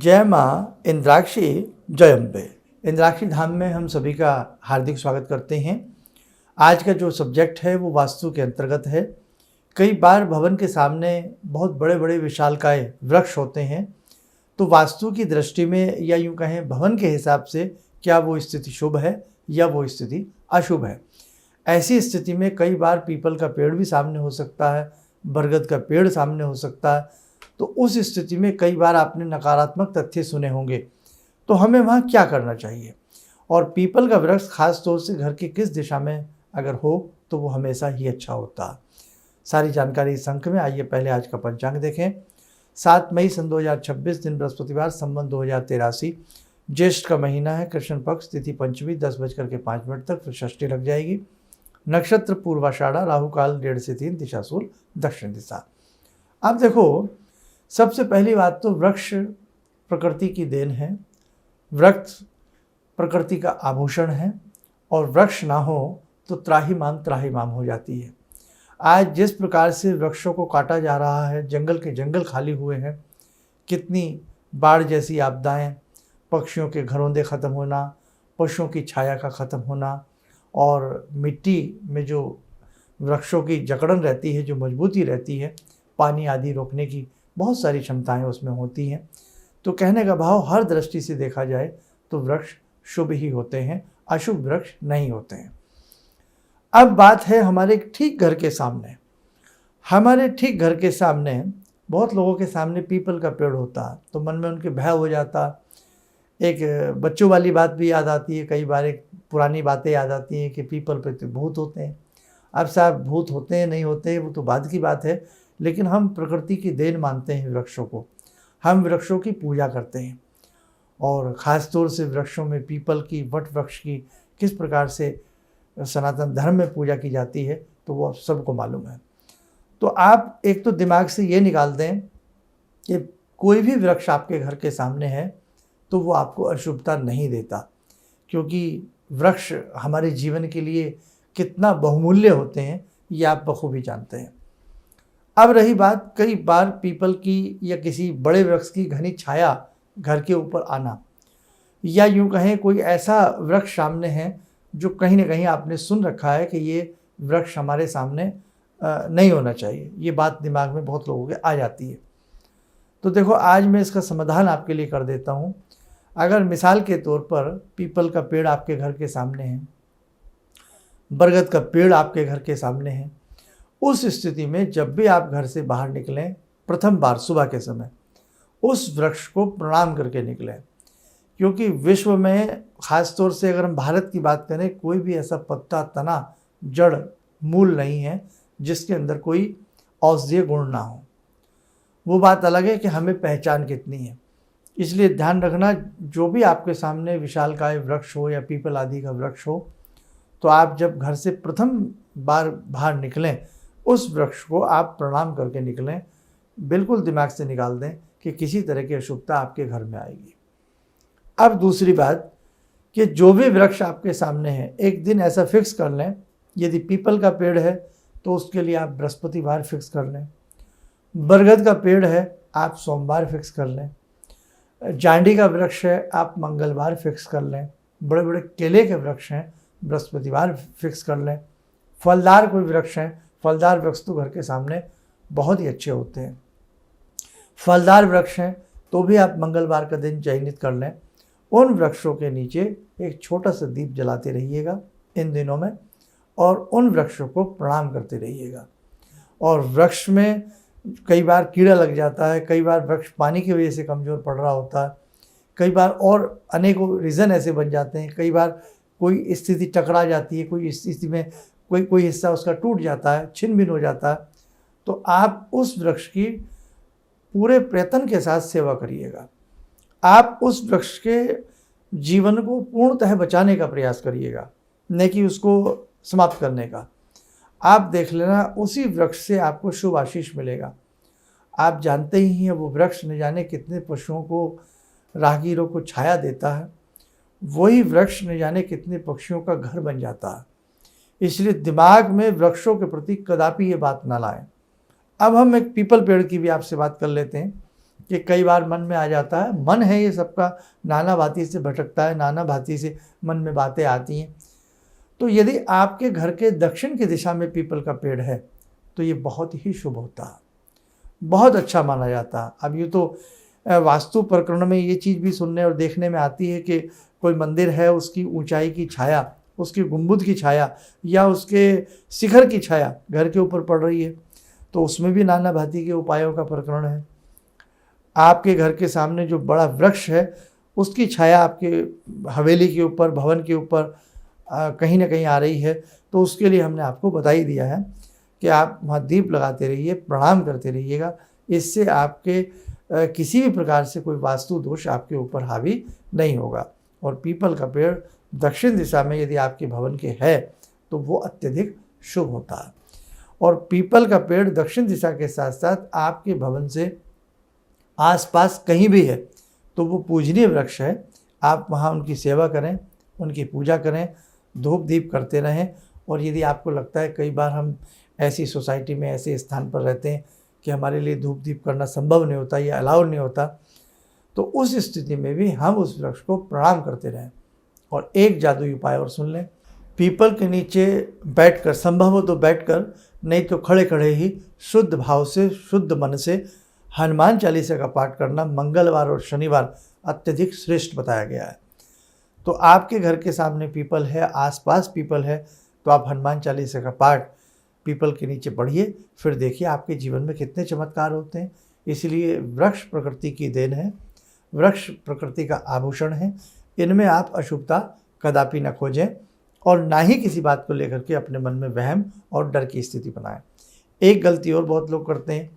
जय माँ इंद्राक्षी जय अम्बे। इंद्राक्षी धाम में हम सभी का हार्दिक स्वागत करते हैं। आज का जो सब्जेक्ट है वो वास्तु के अंतर्गत है। कई बार भवन के सामने बहुत बड़े बड़े विशालकाय वृक्ष होते हैं, तो वास्तु की दृष्टि में या यूँ कहें भवन के हिसाब से क्या वो स्थिति शुभ है या वो स्थिति अशुभ है। ऐसी स्थिति में कई बार पीपल का पेड़ भी सामने हो सकता है, बरगद का पेड़ सामने हो सकता है। तो उस स्थिति में कई बार आपने नकारात्मक तथ्य सुने होंगे, तो हमें वहाँ क्या करना चाहिए। और पीपल का वृक्ष खास तौर से घर की किस दिशा में अगर हो तो वो हमेशा ही अच्छा होता है। सारी जानकारी इस अंक में। आइए पहले आज का पंचांग देखें। 7 मई सन 2026, दिन बृहस्पतिवार, संवत 2083, ज्येष्ठ का महीना है, कृष्ण पक्ष, तिथि पंचमी 10:05 तक, फिर षष्ठी लग जाएगी। नक्षत्र पूर्वाषाढ़ा, राहु काल 1:30 से 3, दिशा शूल दक्षिण दिशा। अब देखो, सबसे पहली बात तो वृक्ष प्रकृति की देन है, वृक्ष प्रकृति का आभूषण है, और वृक्ष ना हो तो त्राहिमाम हो जाती है। आज जिस प्रकार से वृक्षों को काटा जा रहा है, जंगल के जंगल खाली हुए हैं, कितनी बाढ़ जैसी आपदाएं, पक्षियों के घरौंदे ख़त्म होना, पशुओं की छाया का ख़त्म होना, और मिट्टी में जो वृक्षों की जकड़न रहती है, जो मजबूती रहती है, पानी आदि रोकने की बहुत सारी क्षमताएं उसमें होती हैं। तो कहने का भाव, हर दृष्टि से देखा जाए तो वृक्ष शुभ ही होते हैं, अशुभ वृक्ष नहीं होते हैं। अब बात है हमारे ठीक घर के सामने। हमारे ठीक घर के सामने बहुत लोगों के सामने पीपल का पेड़ होता है, तो मन में उनके भय हो जाता। एक बच्चों वाली बात भी याद आती है, कई बार एक पुरानी बातें याद आती हैं कि पीपल पे तो भूत होते हैं। अब साहब, भूत होते हैं नहीं होते हैं वो तो बाद की बात है, लेकिन हम प्रकृति की देन मानते हैं वृक्षों को, हम वृक्षों की पूजा करते हैं। और ख़ास तौर से वृक्षों में पीपल की, वट वृक्ष की किस प्रकार से सनातन धर्म में पूजा की जाती है तो वो सबको मालूम है। तो आप एक तो दिमाग से ये निकाल दें कि कोई भी वृक्ष आपके घर के सामने है तो वो आपको अशुभता नहीं देता, क्योंकि वृक्ष हमारे जीवन के लिए कितना बहुमूल्य होते हैं ये आप बखूबी जानते हैं। अब रही बात, कई बार पीपल की या किसी बड़े वृक्ष की घनी छाया घर के ऊपर आना, या यूँ कहें कोई ऐसा वृक्ष सामने है जो कहीं ना कहीं आपने सुन रखा है कि ये वृक्ष हमारे सामने नहीं होना चाहिए, ये बात दिमाग में बहुत लोगों के आ जाती है। तो देखो, आज मैं इसका समाधान आपके लिए कर देता हूँ। अगर मिसाल के तौर पर पीपल का पेड़ आपके घर के सामने है, बरगद का पेड़ आपके घर के सामने है, उस स्थिति में जब भी आप घर से बाहर निकलें, प्रथम बार सुबह के समय उस वृक्ष को प्रणाम करके निकलें। क्योंकि विश्व में, ख़ास तौर से अगर हम भारत की बात करें, कोई भी ऐसा पत्ता, तना, जड़, मूल नहीं है जिसके अंदर कोई औषधीय गुण ना हो। वो बात अलग है कि हमें पहचान कितनी है। इसलिए ध्यान रखना, जो भी आपके सामने विशालकाय वृक्ष हो या पीपल आदि का वृक्ष हो, तो आप जब घर से प्रथम बार बाहर निकलें, उस वृक्ष को आप प्रणाम करके निकलें। बिल्कुल दिमाग से निकाल दें कि किसी तरह की अशुभता आपके घर में आएगी। अब दूसरी बात कि जो भी वृक्ष आपके सामने है, एक दिन ऐसा फिक्स कर लें, यदि पीपल का पेड़ है तो उसके लिए आप बृहस्पतिवार फिक्स कर लें, बरगद का पेड़ है आप सोमवार फिक्स कर लें, जांडी का वृक्ष है आप मंगलवार फिक्स कर लें, बड़े बड़े केले के वृक्ष हैं बृहस्पतिवार फिक्स कर लें, फलदार कोई वृक्ष हैं, फलदार वृक्ष तो घर के सामने बहुत ही अच्छे होते हैं, फलदार वृक्ष हैं तो भी आप मंगलवार का दिन चयनित कर लें। उन वृक्षों के नीचे एक छोटा सा दीप जलाते रहिएगा इन दिनों में, और उन वृक्षों को प्रणाम करते रहिएगा। और वृक्ष में कई बार कीड़ा लग जाता है, कई बार वृक्ष पानी की वजह से कमज़ोर पड़ रहा होता है, कई बार और अनेकों रीज़न ऐसे बन जाते हैं, कई बार कोई स्थिति टकरा जाती है, कोई स्थिति में कोई हिस्सा उसका टूट जाता है, छिन भिन हो जाता है, तो आप उस वृक्ष की पूरे प्रयत्न के साथ सेवा करिएगा। आप उस वृक्ष के जीवन को पूर्णतः बचाने का प्रयास करिएगा, न कि उसको समाप्त करने का। आप देख लेना, उसी वृक्ष से आपको शुभ आशीष मिलेगा। आप जानते ही हैं वो वृक्ष न जाने कितने पशुओं को, राहगीरों को छाया देता है, वही वृक्ष न जाने कितने पक्षियों का घर बन जाता है। इसलिए दिमाग में वृक्षों के प्रति कदापि ये बात ना लाएं। अब हम एक पीपल पेड़ की भी आपसे बात कर लेते हैं कि कई बार मन में आ जाता है, मन है ये सबका, नाना भांति से भटकता है, नाना भांति से मन में बातें आती हैं। तो यदि आपके घर के दक्षिण की दिशा में पीपल का पेड़ है तो ये बहुत ही शुभ होता है, बहुत अच्छा माना जाता है। अब ये तो वास्तु प्रकरण में ये चीज़ भी सुनने और देखने में आती है कि कोई मंदिर है, उसकी ऊंचाई की छाया, उसकी गुंबद की छाया या उसके शिखर की छाया घर के ऊपर पड़ रही है, तो उसमें भी नाना भांति के उपायों का प्रकरण है। आपके घर के सामने जो बड़ा वृक्ष है उसकी छाया आपके हवेली के ऊपर, भवन के ऊपर कहीं ना कहीं आ रही है, तो उसके लिए हमने आपको बता ही दिया है कि आप वहाँ दीप लगाते रहिए, प्रणाम करते रहिएगा। इससे आपके किसी भी प्रकार से कोई वास्तु दोष आपके ऊपर हावी नहीं होगा। और पीपल का पेड़ दक्षिण दिशा में यदि आपके भवन के है तो वो अत्यधिक शुभ होता है। और पीपल का पेड़ दक्षिण दिशा के साथ साथ आपके भवन से आसपास कहीं भी है तो वो पूजनीय वृक्ष है। आप वहाँ उनकी सेवा करें, उनकी पूजा करें, धूप दीप करते रहें। और यदि आपको लगता है, कई बार हम ऐसी सोसाइटी में, ऐसे स्थान पर रहते हैं कि हमारे लिए धूप दीप करना संभव नहीं होता या अलाउ नहीं होता, तो उस स्थिति में भी हम उस वृक्ष को प्रणाम करते रहें। और एक जादुई उपाय और सुन लें, पीपल के नीचे बैठकर, संभव हो तो बैठकर, नहीं तो खड़े खड़े ही शुद्ध भाव से, शुद्ध मन से हनुमान चालीसा का पाठ करना मंगलवार और शनिवार अत्यधिक श्रेष्ठ बताया गया है। तो आपके घर के सामने पीपल है, आसपास पीपल है, तो आप हनुमान चालीसा का पाठ पीपल के नीचे पढ़िए, फिर देखिए आपके जीवन में कितने चमत्कार होते हैं। इसलिए वृक्ष प्रकृति की देन है, वृक्ष प्रकृति का आभूषण है, इनमें आप अशुभता कदापि न खोजें और ना ही किसी बात को लेकर के अपने मन में वहम और डर की स्थिति बनाएं। एक गलती और बहुत लोग करते हैं,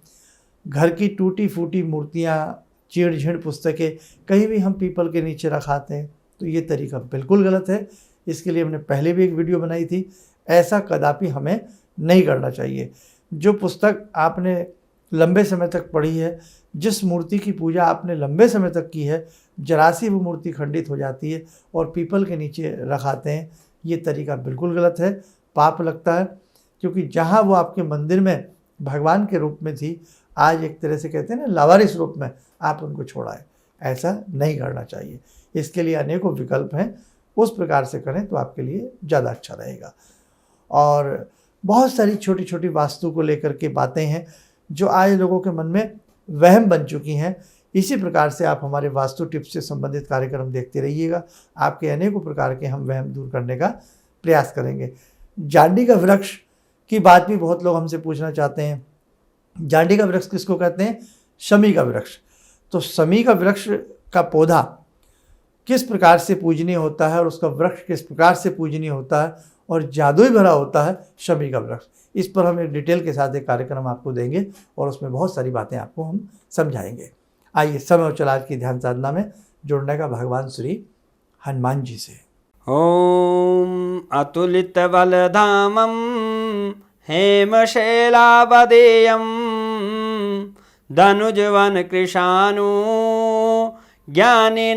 घर की टूटी फूटी मूर्तियाँ, चीड़ झीड़ पुस्तकें कहीं भी हम पीपल के नीचे रखाते हैं, तो ये तरीका बिल्कुल गलत है। इसके लिए हमने पहले भी एक वीडियो बनाई थी। ऐसा कदापि हमें नहीं करना चाहिए। जो पुस्तक आपने लंबे समय तक पढ़ी है, जिस मूर्ति की पूजा आपने लंबे समय तक की है, जरा सी वो मूर्ति खंडित हो जाती है और पीपल के नीचे रखाते हैं, ये तरीका बिल्कुल गलत है, पाप लगता है। क्योंकि जहाँ वो आपके मंदिर में भगवान के रूप में थी, आज एक तरह से कहते हैं ना, लावारिस रूप में आप उनको छोड़ाएं। ऐसा नहीं करना चाहिए। इसके लिए अनेकों विकल्प हैं, उस प्रकार से करें तो आपके लिए ज़्यादा अच्छा रहेगा। और बहुत सारी छोटी छोटी वास्तु को लेकर के बातें हैं जो आज लोगों के मन में वहम बन चुकी हैं। इसी प्रकार से आप हमारे वास्तु टिप्स से संबंधित कार्यक्रम देखते रहिएगा। आपके अनेकों प्रकार के हम वहम दूर करने का प्रयास करेंगे। जांडी का वृक्ष की बात भी बहुत लोग हमसे पूछना चाहते हैं। जांडी का वृक्ष किसको कहते हैं? शमी का वृक्ष। तो शमी का वृक्ष का पौधा किस प्रकार से पूजनीय होता है और उसका वृक्ष किस प्रकार से पूजनीय होता है और जादुई भरा होता है शमी का वृक्ष, इस पर हम एक डिटेल के साथ एक कार्यक्रम आपको देंगे और उसमें बहुत सारी बातें आपको हम समझाएंगे। आइए समय और चल आज की ध्यान साधना में जुड़ने का भगवान श्री हनुमान जी से। ओम अतुलित बलधामं हेमशैलावदेयं धनुजवन कृशानु ज्ञानिनामग्रगण्यं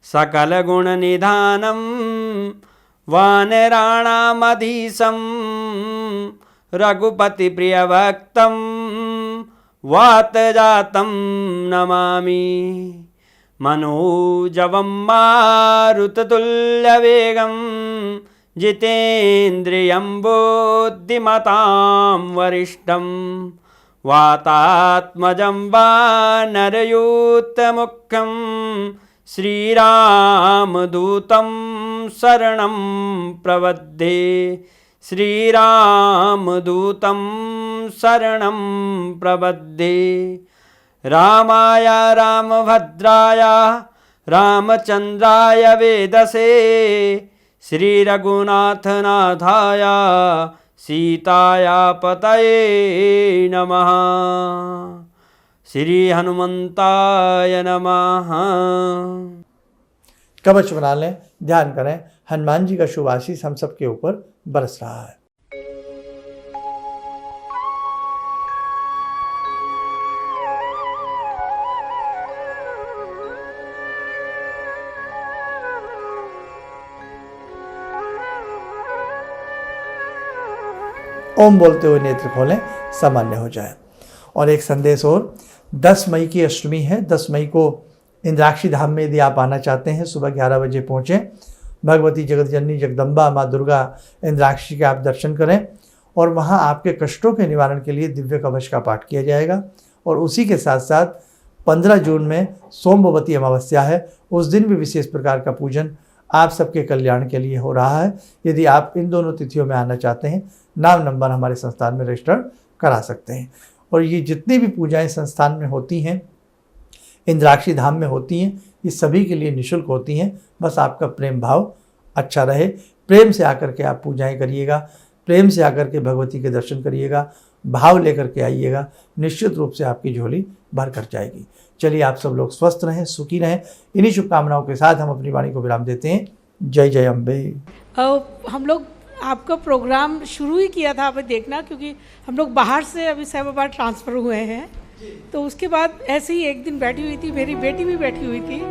सकलगुणनिधानं वानराणामधीशं रघुपतिप्रियभक्तं वातजातं नमामि। मनोजवं मारुततुल्यवेगं जितेन्द्रियं बुद्धिमतां वरिष्ठं वातात्मजं वानरयूथमुख्यं श्रीरामदूतं शरणं प्रपद्ये। श्रीरामदूतं शरणं प्रपद्ये। रामाय रामभद्राय रामचन्द्राय वेदसे श्रीरघुनाथनाथाय सीताया पतये नमः। श्री हनुमंताय नमः। कवच बना लें, ध्यान करें, हनुमान जी का शुभ आशीष हम सबके ऊपर बरस रहा है। ओम बोलते हुए नेत्र खोलें, सामान्य हो जाए। और एक संदेश और, 10 मई की अष्टमी है। 10 मई को इंद्राक्षी धाम में यदि आप आना चाहते हैं, सुबह 11 बजे पहुँचें। भगवती जगत जननी जगदम्बा माँ दुर्गा इंद्राक्षी के आप दर्शन करें और वहाँ आपके कष्टों के निवारण के लिए दिव्य कवच का पाठ किया जाएगा। और उसी के साथ साथ 15 जून में सोमवती अमावस्या है, उस दिन भी विशेष प्रकार का पूजन आप सबके कल्याण के लिए हो रहा है। यदि आप इन दोनों तिथियों में आना चाहते हैं, नाम नंबर हमारे संस्थान में रजिस्टर करा सकते हैं। और ये जितनी भी पूजाएं संस्थान में होती हैं, इंद्राक्षी धाम में होती हैं, ये सभी के लिए निःशुल्क होती हैं। बस आपका प्रेम भाव अच्छा रहे, प्रेम से आकर के आप पूजाएं करिएगा, प्रेम से आकर के भगवती के दर्शन करिएगा, भाव लेकर के आइएगा, निश्चित रूप से आपकी झोली भर कर जाएगी। चलिए, आप सब लोग स्वस्थ रहें, सुखी रहें। इन्हीं शुभकामनाओं के साथ हम अपनी वाणी को विराम देते हैं। जय जय अम्बे। हम लोग आपका प्रोग्राम शुरू ही किया था, अभी देखना, क्योंकि हम लोग बाहर से अभी साहिबाबाद ट्रांसफ़र हुए हैं, तो उसके बाद ऐसे ही एक दिन बैठी हुई थी, मेरी बेटी भी बैठी हुई थी।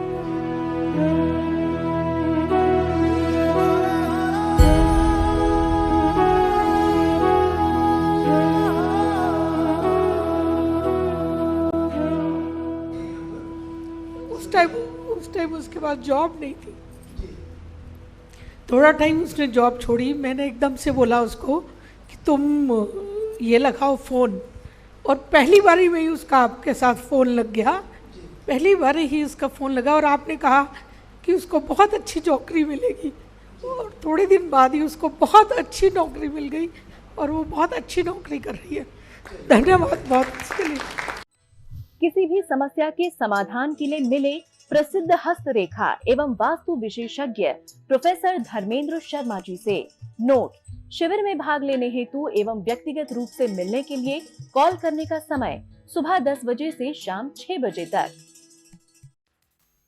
उस टाइम उसके बाद जॉब नहीं थी। थोड़ा टाइम उसने जॉब छोड़ी, मैंने एकदम से बोला उसको कि तुम ये लगाओ फ़ोन, और पहली बारी में ही उसका आपके साथ फ़ोन लग गया। पहली बार ही उसका फ़ोन लगा और आपने कहा कि उसको बहुत अच्छी नौकरी मिलेगी, और थोड़े दिन बाद ही उसको बहुत अच्छी नौकरी मिल गई और वो बहुत अच्छी नौकरी कर रही है। धन्यवाद बहुत इसके लिए। किसी भी समस्या के समाधान के लिए मिले प्रसिद्ध हस्तरेखा एवं वास्तु विशेषज्ञ प्रोफेसर धर्मेंद्र शर्मा जी से। नोट: शिविर में भाग लेने हेतु एवं व्यक्तिगत रूप से मिलने के लिए कॉल करने का समय सुबह 10 बजे से शाम 6 बजे तक।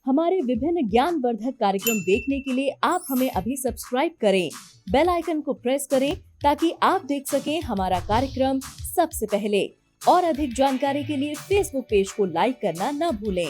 हमारे विभिन्न ज्ञानवर्धक कार्यक्रम देखने के लिए आप हमें अभी सब्सक्राइब करें, बेल आइकन को प्रेस करें ताकि आप देख सकें हमारा कार्यक्रम सबसे पहले। और अधिक जानकारी के लिए फेसबुक पेज को लाइक करना न भूलें।